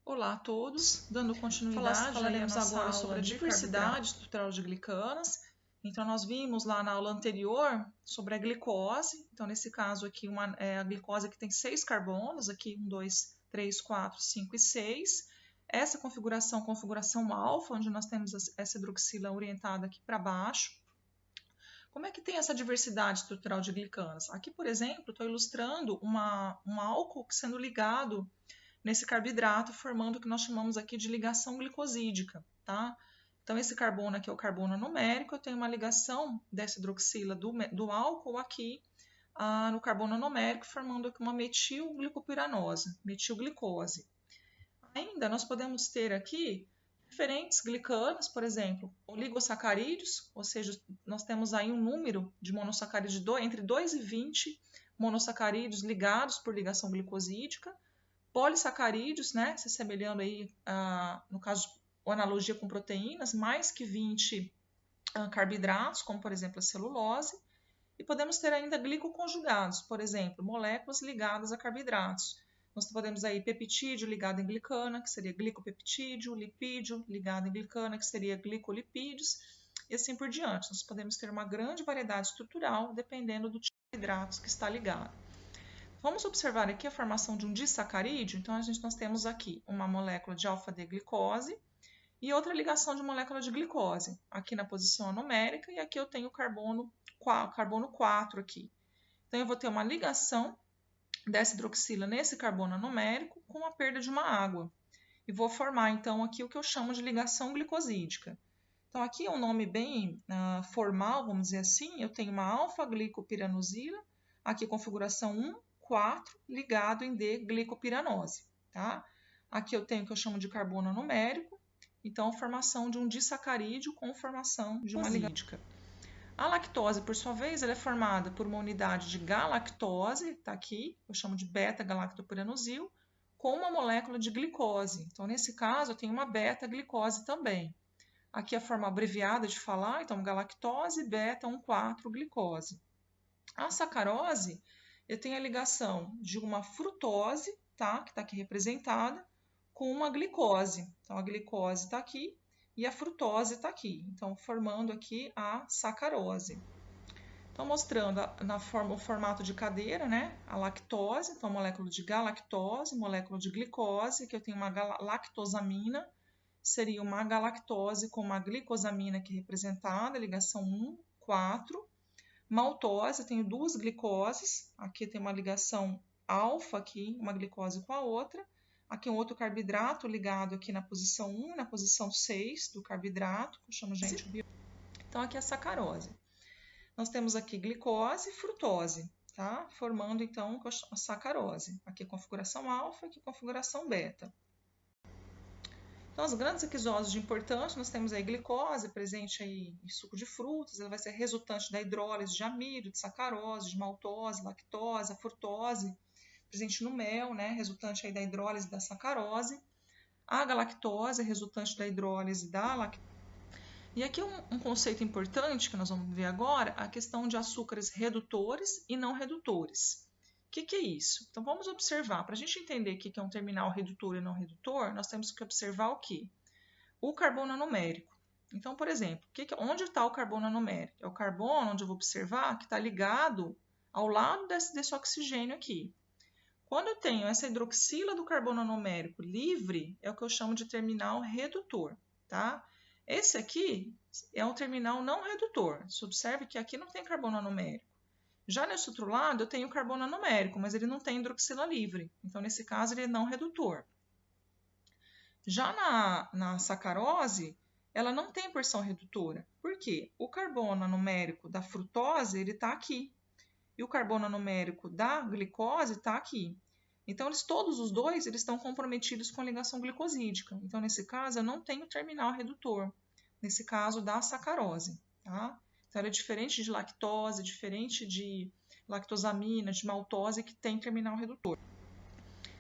Olá a todos, dando continuidade, falaremos agora sobre a diversidade estrutural de glicanas. Então, nós vimos lá na aula anterior sobre a glicose. Então, nesse caso aqui, a glicose que tem 6 carbonos, aqui 1, 2, 3, 4, 5 e 6. Essa configuração alfa, onde nós temos essa hidroxila orientada aqui para baixo. Como é que tem essa diversidade estrutural de glicanas? Aqui, por exemplo, estou ilustrando um álcool sendo ligado nesse carboidrato, formando o que nós chamamos aqui de ligação glicosídica, tá? Então, esse carbono aqui é o carbono numérico, eu tenho uma ligação dessa hidroxila do álcool aqui no carbono numérico, formando aqui uma metilglicopiranose, metilglicose. Ainda nós podemos ter aqui diferentes glicanas, por exemplo, oligosacarídeos, ou seja, nós temos aí um número de monossacarídeos entre 2 e 20 monossacarídeos ligados por ligação glicosídica, polissacarídeos, né, se assemelhando aí, no caso, a analogia com proteínas, mais que 20 carboidratos, como por exemplo a celulose, e podemos ter ainda glicoconjugados, por exemplo, moléculas ligadas a carboidratos. Nós podemos aí peptídeo ligado em glicana, que seria glicopeptídeo, lipídio ligado em glicana, que seria glicolipídios, e assim por diante. Nós podemos ter uma grande variedade estrutural, dependendo do tipo de carboidratos que está ligado. Vamos observar aqui a formação de um disacarídeo. Então, nós temos aqui uma molécula de alfa-D-glicose e outra ligação de molécula de glicose, aqui na posição anomérica, e aqui eu tenho o carbono 4 aqui. Então, eu vou ter uma ligação dessa hidroxila nesse carbono anomérico com a perda de uma água. E vou formar, então, aqui o que eu chamo de ligação glicosídica. Então, aqui é um nome bem formal, vamos dizer assim. Eu tenho uma alfa-glicopiranozila, aqui configuração 1, 4, ligado em D-glicopiranose, tá? Aqui eu tenho o que eu chamo de carbono numérico, então formação de um disacarídeo com formação de uma ligídica. A lactose, por sua vez, ela é formada por uma unidade de galactose, tá aqui, eu chamo de beta-galactopiranosil, com uma molécula de glicose. Então, nesse caso, eu tenho uma beta-glicose também. Aqui a forma abreviada de falar, então galactose, beta, 1,4-glicose. A sacarose, eu tenho a ligação de uma frutose, tá? Que está aqui representada, com uma glicose. Então, a glicose está aqui e a frutose está aqui. Então, formando aqui a sacarose. Então, mostrando o formato de cadeira, né? A lactose, então, molécula de galactose, molécula de glicose, que eu tenho uma lactosamina, seria uma galactose com uma glicosamina aqui representada, ligação 1, 4. Maltose, eu tenho duas glicoses, aqui tem uma ligação alfa aqui, uma glicose com a outra. Aqui um outro carboidrato ligado aqui na posição 1, na posição 6 do carboidrato, que eu chamo de antibiótico. Então, aqui é a sacarose. Nós temos aqui glicose e frutose, tá? Formando, então, a sacarose. Aqui a configuração alfa, aqui a configuração beta. Então, as grandes equisoses de importância, nós temos aí glicose, presente aí em suco de frutas, ela vai ser resultante da hidrólise de amido, de sacarose, de maltose, lactose, a frutose, presente no mel, né, resultante aí da hidrólise da sacarose. A galactose, resultante da hidrólise da lactose. E aqui um conceito importante que nós vamos ver agora, a questão de açúcares redutores e não redutores. O que é isso? Então, vamos observar. Para a gente entender o que é um terminal redutor e não redutor, nós temos que observar o quê? O carbono numérico. Então, por exemplo, onde está o carbono numérico? É o carbono onde eu vou observar que está ligado ao lado desse oxigênio aqui. Quando eu tenho essa hidroxila do carbono numérico livre, é o que eu chamo de terminal redutor, tá? Esse aqui é um terminal não redutor. Você observe que aqui não tem carbono numérico. Já nesse outro lado, eu tenho carbono numérico, mas ele não tem hidroxila livre. Então, nesse caso, ele é não redutor. Já na sacarose, ela não tem porção redutora. Por quê? O carbono numérico da frutose, ele está aqui. E o carbono numérico da glicose está aqui. Então, todos os dois eles estão comprometidos com a ligação glicosídica. Então, nesse caso, eu não tenho terminal redutor. Nesse caso, da sacarose, tá? Então, ela é diferente de lactose, diferente de lactosamina, de maltose, que tem terminal redutor.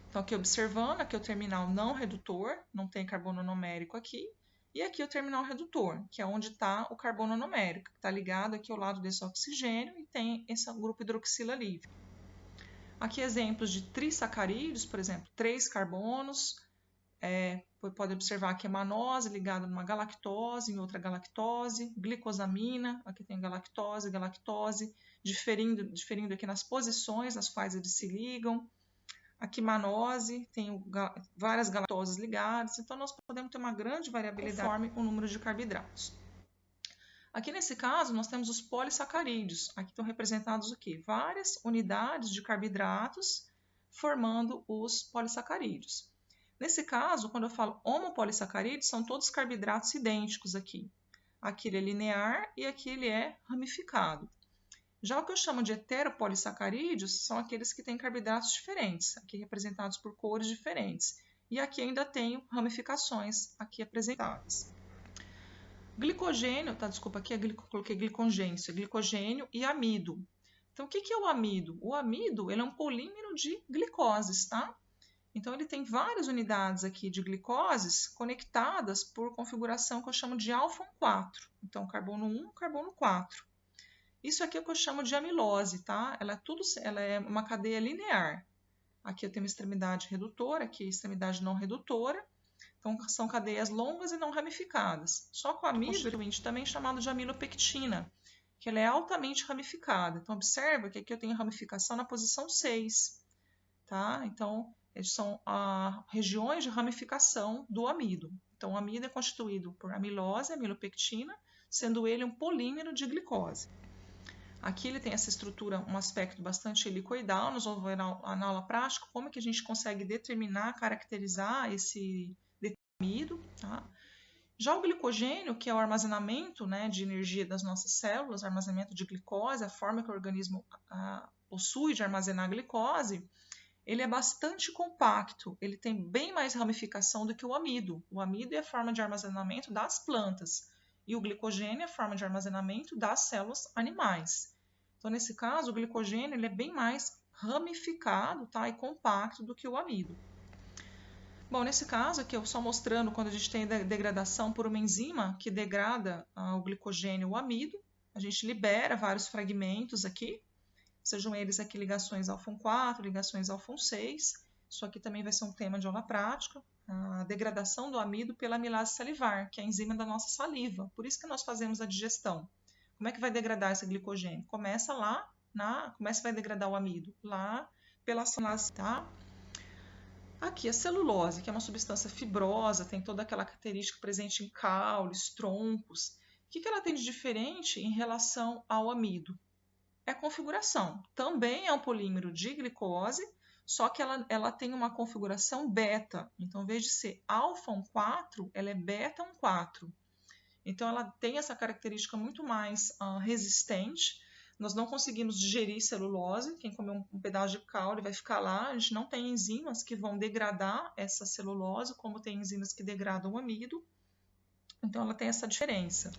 Então, aqui observando, aqui é o terminal não redutor, não tem carbono numérico aqui. E aqui é o terminal redutor, que é onde está o carbono numérico, que está ligado aqui ao lado desse oxigênio e tem esse grupo hidroxila livre. Aqui exemplos de trissacarídeos, por exemplo, 3 carbonos, pode observar que é manose ligada numa galactose, em outra galactose, glicosamina, aqui tem galactose, diferindo aqui nas posições nas quais eles se ligam. Aqui manose, tem várias galactoses ligadas, então nós podemos ter uma grande variabilidade conforme o número de carboidratos. Aqui nesse caso, nós temos os polissacarídeos. Aqui estão representados o quê? Várias unidades de carboidratos formando os polissacarídeos. Nesse caso, quando eu falo homopolissacarídeos, são todos carboidratos idênticos aqui. Aqui ele é linear e aqui ele é ramificado. Já o que eu chamo de heteropolissacarídeos são aqueles que têm carboidratos diferentes, aqui representados por cores diferentes. E aqui ainda tenho ramificações aqui apresentadas. Glicogênio, desculpa, aqui coloquei glicogêncio, glicogênio e amido. Então, o que é o amido? O amido ele é um polímero de glicoses, tá? Então, ele tem várias unidades aqui de glicoses conectadas por configuração que eu chamo de alfa 4. Então, carbono 1, carbono 4. Isso aqui é o que eu chamo de amilose, tá? Ela é uma cadeia linear. Aqui eu tenho uma extremidade redutora, aqui extremidade não redutora. Então, são cadeias longas e não ramificadas. Só com o amido, também chamado de amilopectina, que ela é altamente ramificada. Então, observa que aqui eu tenho ramificação na posição 6. Tá? Então, são regiões de ramificação do amido. Então, o amido é constituído por amilose, amilopectina, sendo ele um polímero de glicose. Aqui ele tem essa estrutura, um aspecto bastante helicoidal. Nós vamos ver na aula prática como é que a gente consegue determinar, caracterizar esse amido. Tá? Já o glicogênio, que é o armazenamento, né, de energia das nossas células, armazenamento de glicose, a forma que o organismo possui de armazenar glicose, ele é bastante compacto, ele tem bem mais ramificação do que o amido. O amido é a forma de armazenamento das plantas e o glicogênio é a forma de armazenamento das células animais. Então, nesse caso, o glicogênio ele é bem mais ramificado, tá, e compacto do que o amido. Bom, nesse caso aqui, eu só mostrando quando a gente tem degradação por uma enzima que degrada o glicogênio, o amido, a gente libera vários fragmentos aqui, sejam eles aqui ligações alfa 4, ligações alfa 6. Isso aqui também vai ser um tema de aula prática, a degradação do amido pela amilase salivar, que é a enzima da nossa saliva. Por isso que nós fazemos a digestão. Como é que vai degradar esse glicogênio? Começa lá, como é que vai degradar o amido? Lá pela amilase, tá? Aqui, a celulose, que é uma substância fibrosa, tem toda aquela característica presente em caules, troncos. O que ela tem de diferente em relação ao amido? É a configuração. Também é um polímero de glicose, só que ela tem uma configuração beta. Então, em vez de ser alfa 4, ela é beta 4. Então, ela tem essa característica muito mais resistente. Nós não conseguimos digerir celulose. Quem comer um pedaço de caule vai ficar lá. A gente não tem enzimas que vão degradar essa celulose, como tem enzimas que degradam o amido. Então, ela tem essa diferença.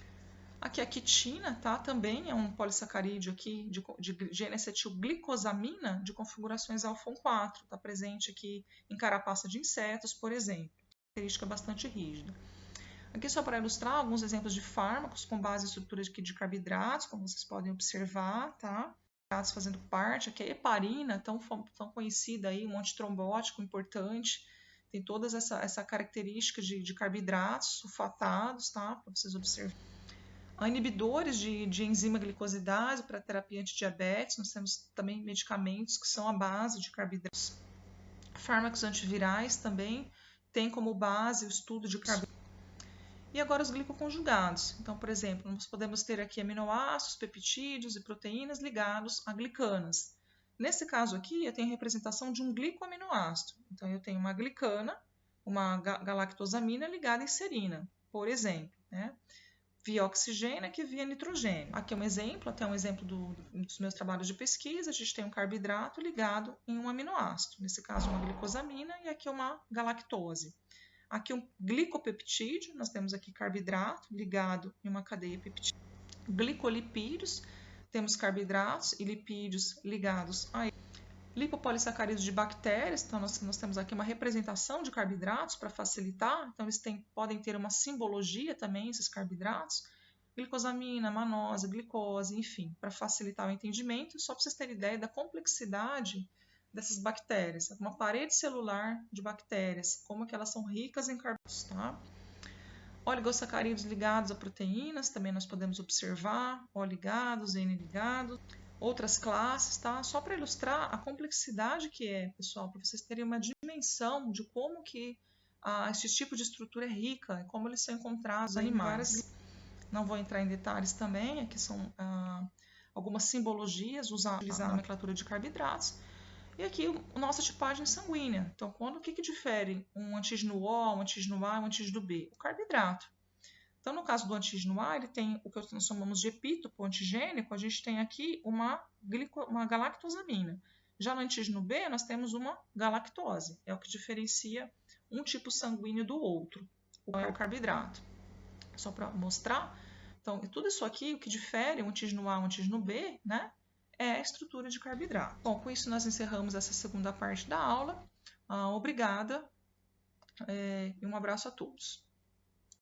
Aqui a quitina, tá? Também é um polissacarídeo aqui de N-acetilglicosamina de configurações alfa 4. Está presente aqui em carapaça de insetos, por exemplo. Característica bastante rígida. Aqui só para ilustrar alguns exemplos de fármacos com base em estruturas de carboidratos, como vocês podem observar, tá? Carboidratos fazendo parte, aqui a heparina, tão conhecida aí, um antitrombótico importante, tem todas essa característica de carboidratos sulfatados, tá? Para vocês observarem. Inibidores de enzima glicosidase para terapia antidiabetes, nós temos também medicamentos que são à base de carboidratos. Fármacos antivirais também têm como base o estudo de carboidratos. E agora os glicoconjugados. Então, por exemplo, nós podemos ter aqui aminoácidos, peptídeos e proteínas ligados a glicanas. Nesse caso aqui, eu tenho a representação de um glicoaminoácido. Então, eu tenho uma glicana, uma galactosamina ligada em serina, por exemplo, né? Via oxigênio aqui via nitrogênio. Aqui é um exemplo, até um exemplo dos meus trabalhos de pesquisa. A gente tem um carboidrato ligado em um aminoácido. Nesse caso, uma glicosamina e aqui uma galactose. Aqui um glicopeptídeo, nós temos aqui carboidrato ligado em uma cadeia peptídica. Glicolipídios, temos carboidratos e lipídios ligados a lipopolissacarídeos de bactérias, então nós temos aqui uma representação de carboidratos para facilitar, então eles podem ter uma simbologia também, esses carboidratos, glicosamina, manose, glicose, enfim, para facilitar o entendimento, só para vocês terem ideia da complexidade dessas bactérias, uma parede celular de bactérias, como que elas são ricas em carboidratos, tá? Oligosacarídeos ligados a proteínas, também nós podemos observar, O ligados, N ligados, outras classes, tá? Só para ilustrar a complexidade que é, pessoal, para vocês terem uma dimensão de como que esse tipo de estrutura é rica, como eles são encontrados em animais. Não vou entrar em detalhes também, aqui são algumas simbologias utilizadas na nomenclatura de carboidratos. E aqui a nossa tipagem sanguínea. Então, o que difere um antígeno O, um antígeno A e um antígeno B? O carboidrato. Então, no caso do antígeno A, ele tem o que nós chamamos de epítopo antigênico, a gente tem aqui uma galactosamina. Já no antígeno B, nós temos uma galactose, é o que diferencia um tipo sanguíneo do outro, é o carboidrato. Só para mostrar. Então, tudo isso aqui, o que difere um antígeno A e um antígeno B, né, é a estrutura de carboidrato. Bom, com isso nós encerramos essa segunda parte da aula. Obrigada e um abraço a todos.